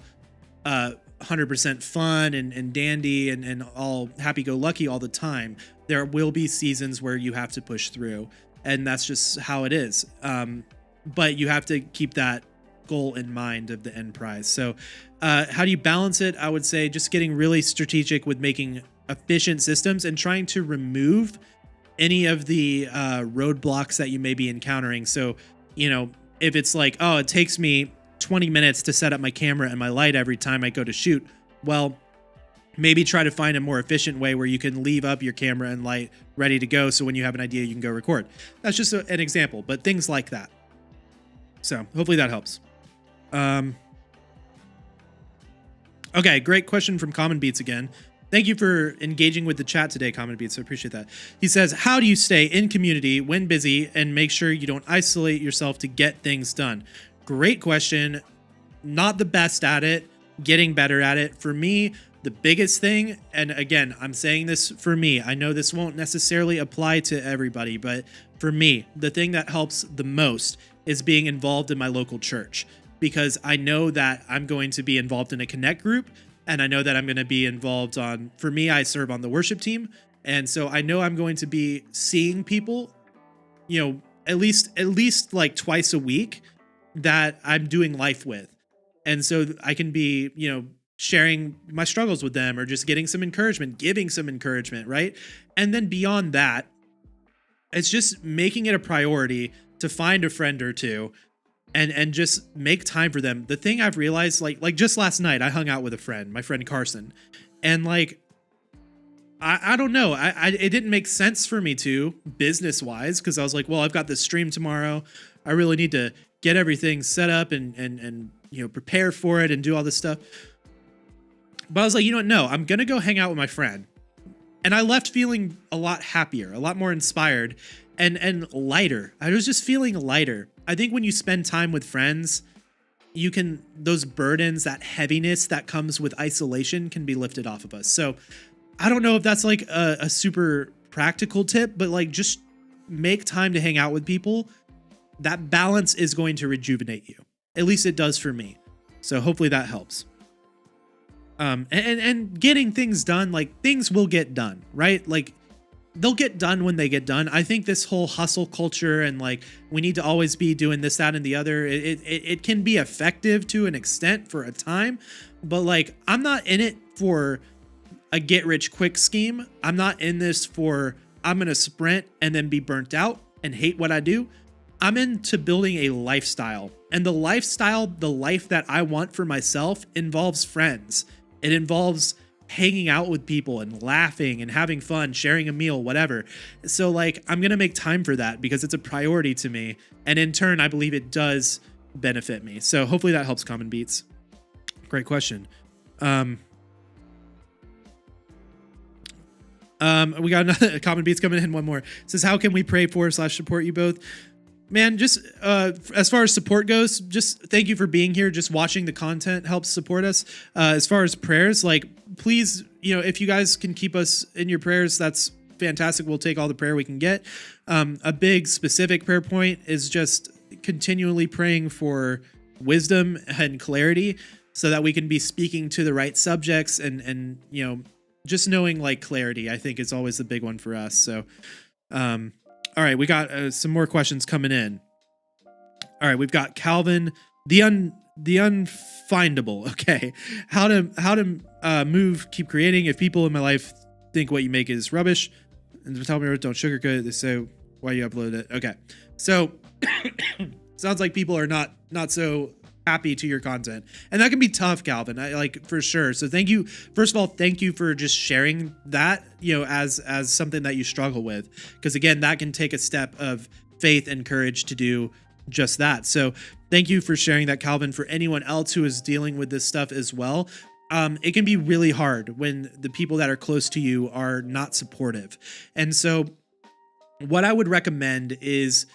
100% fun and dandy and all happy-go-lucky all the time. There will be seasons where you have to push through, and that's just how it is. But you have to keep that goal in mind of the end prize. So how do you balance it? I would say just getting really strategic with making efficient systems and trying to remove any of the roadblocks that you may be encountering. So, if it's like, oh, it takes me 20 minutes to set up my camera and my light every time I go to shoot, well, maybe try to find a more efficient way where you can leave up your camera and light ready to go. So when you have an idea, you can go record. That's just an example, but things like that. So hopefully that helps. Okay, great question from Common Beats again. Thank you for engaging with the chat today, Common Beats. I appreciate that. He says, how do you stay in community when busy and make sure you don't isolate yourself to get things done? Great question. Not the best at it, getting better at it. For me, the biggest thing, and again, I'm saying this for me, I know this won't necessarily apply to everybody, but for me, the thing that helps the most is being involved in my local church, because I know that I'm going to be involved in a connect group. And I know that I'm going to be involved for me, I serve on the worship team. And so I know I'm going to be seeing people, at least like twice a week that I'm doing life with. And so I can be, sharing my struggles with them or just getting some encouragement, giving some encouragement, right? And then beyond that, it's just making it a priority to find a friend or two and just make time for them. The thing I've realized, like just last night, I hung out with a friend, my friend Carson, and like I don't know, it didn't make sense for me to business wise because I was like, well, I've got this stream tomorrow. I really need to get everything set up and prepare for it and do all this stuff. But I was like, you know what? No, I'm gonna go hang out with my friend. And I left feeling a lot happier, a lot more inspired, and lighter. I was just feeling lighter. I think when you spend time with friends, you can, those burdens, that heaviness that comes with isolation can be lifted off of us. So I don't know if that's like a super practical tip, but like just make time to hang out with people. That balance is going to rejuvenate you. At least it does for me. So hopefully that helps. And getting things done, like things will get done, right? Like they'll get done when they get done. I think this whole hustle culture and like we need to always be doing this, that, and the other, it can be effective to an extent for a time, but like I'm not in it for a get rich quick scheme. I'm not in this for I'm gonna sprint and then be burnt out and hate what I do. I'm into building a lifestyle, and the lifestyle, the life that I want for myself involves friends. It involves hanging out with people and laughing and having fun, sharing a meal, whatever. So like, I'm going to make time for that because it's a priority to me. And in turn, I believe it does benefit me. So hopefully that helps, Common Beats. Great question. We got another Common Beats coming in. One more. It says, how can we pray for / support you both? Man, just as far as support goes, just thank you for being here. Just watching the content helps support us. As far as prayers, like, please, if you guys can keep us in your prayers, that's fantastic. We'll take all the prayer we can get. A big specific prayer point is just continually praying for wisdom and clarity so that we can be speaking to the right subjects and just knowing like clarity, I think is always the big one for us. So, all right, we got some more questions coming in. All right, we've got Calvin, the unfindable. Okay, how to move, keep creating. If people in my life think what you make is rubbish, and tell me don't sugarcoat it, they say why you upload it. Okay, so sounds like people are not so happy to your content, and that can be tough, Calvin. I like for sure. So thank you. First of all, thank you for just sharing that, as something that you struggle with, because again, that can take a step of faith and courage to do just that. So thank you for sharing that, Calvin. For anyone else who is dealing with this stuff as well, it can be really hard when the people that are close to you are not supportive. And so what I would recommend is,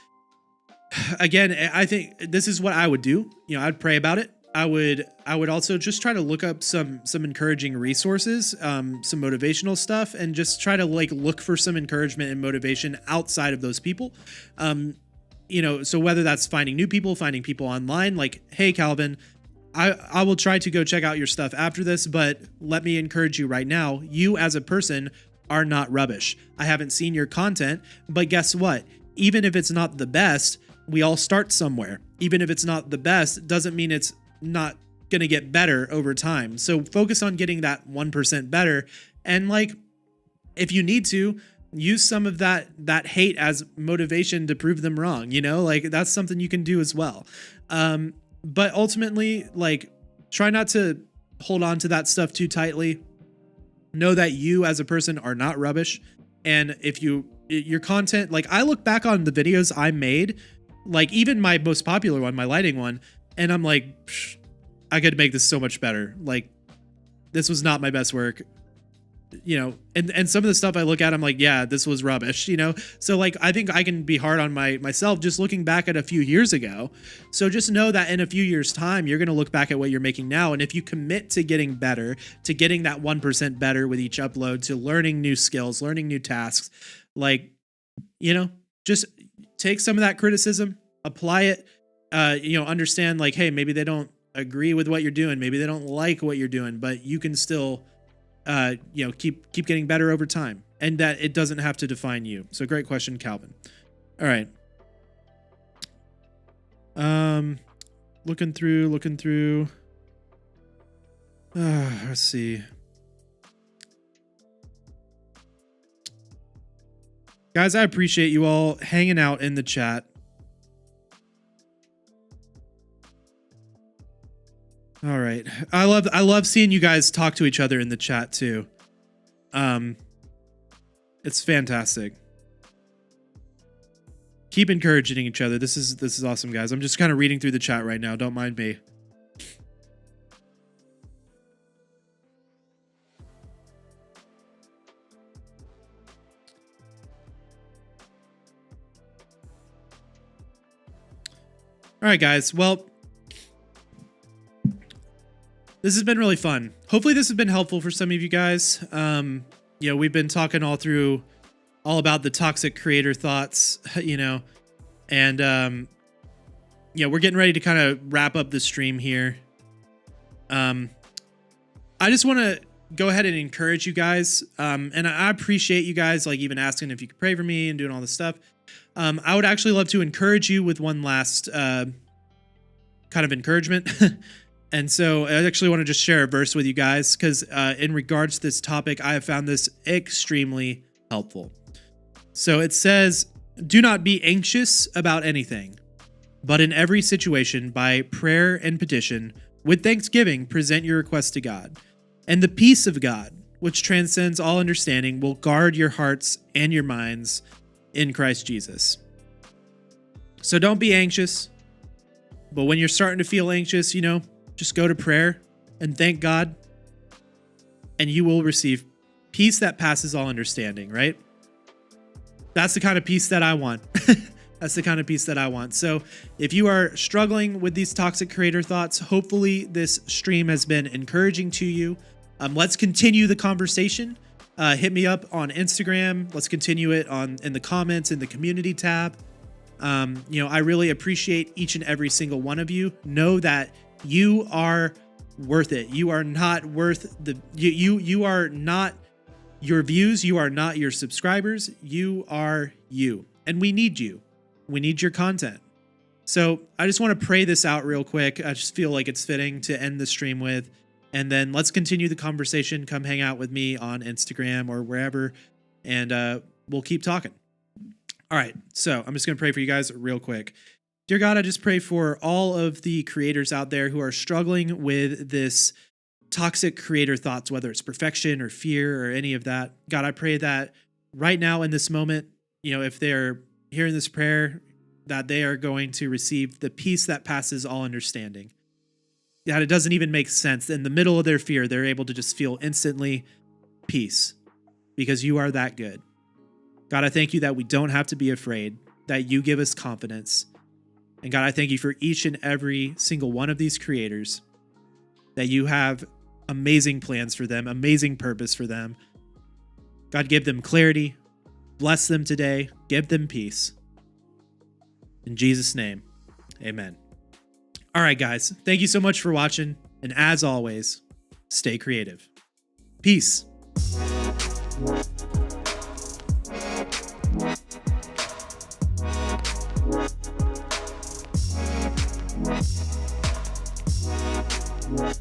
again, I think this is what I would do. I'd pray about it. I would also just try to look up some encouraging resources, some motivational stuff, and just try to like look for some encouragement and motivation outside of those people. So whether that's finding new people, finding people online, like, hey, Calvin, I will try to go check out your stuff after this, but let me encourage you right now. You as a person are not rubbish. I haven't seen your content, but guess what? Even if it's not the best, we all start somewhere. Even if it's not the best, doesn't mean it's not going to get better over time. So focus on getting that 1% better. And like, if you need to, use some of that hate as motivation to prove them wrong. Like that's something you can do as well. But ultimately, like, try not to hold on to that stuff too tightly. Know that you as a person are not rubbish. And if your content, like I look back on the videos I made, like even my most popular one, my lighting one, and I'm like, I could make this so much better. Like this was not my best work, and some of the stuff I look at, I'm like, yeah, this was rubbish, So like, I think I can be hard on myself just looking back at a few years ago. So just know that in a few years time, you're going to look back at what you're making now. And if you commit to getting better, to getting that 1% better with each upload, to learning new skills, learning new tasks, like, just take some of that criticism, apply it, understand like, hey, maybe they don't agree with what you're doing. Maybe they don't like what you're doing, but you can still, keep getting better over time, and that it doesn't have to define you. So great question, Calvin. All right. Looking through. Let's see. Guys, I appreciate you all hanging out in the chat. All right. I love seeing you guys talk to each other in the chat too. It's fantastic. Keep encouraging each other. This is awesome, guys. I'm just kind of reading through the chat right now. Don't mind me. All right, guys. Well, this has been really fun. Hopefully this has been helpful for some of you guys. We've been talking all about the toxic creator thoughts, and we're getting ready to kind of wrap up the stream here. I just want to go ahead and encourage you guys. And I appreciate you guys like even asking if you could pray for me and doing all this stuff. I would actually love to encourage you with one last kind of encouragement. And so I actually want to just share a verse with you guys because in regards to this topic, I have found this extremely helpful. So it says, "Do not be anxious about anything, but in every situation, by prayer and petition, with thanksgiving, present your requests to God. And the peace of God, which transcends all understanding, will guard your hearts and your minds in Christ Jesus." So don't be anxious. But when you're starting to feel anxious, just go to prayer and thank God, and you will receive peace that passes all understanding, right? That's the kind of peace that I want. That's the kind of peace that I want. So if you are struggling with these toxic creator thoughts, hopefully this stream has been encouraging to you. Let's continue the conversation. Hit me up on Instagram. Let's continue it in the comments in the community tab. I really appreciate each and every single one of you. Know that you are worth it. You are not worth you are not your views. You are not your subscribers. You are you. And we need you. We need your content. So I just want to pray this out real quick. I just feel like it's fitting to end the stream with. And then let's continue the conversation. Come hang out with me on Instagram or wherever. And we'll keep talking. All right. So I'm just going to pray for you guys real quick. Dear God, I just pray for all of the creators out there who are struggling with this toxic creator thoughts, whether it's perfection or fear or any of that. God, I pray that right now in this moment, if they're hearing this prayer, that they are going to receive the peace that passes all understanding. That it doesn't even make sense. In the middle of their fear, they're able to just feel instantly peace because you are that good. God, I thank you that we don't have to be afraid, that you give us confidence. And God, I thank you for each and every single one of these creators, that you have amazing plans for them, amazing purpose for them. God, give them clarity, bless them today, give them peace. In Jesus' name, amen. All right, guys, thank you so much for watching. And as always, stay creative. Peace. What?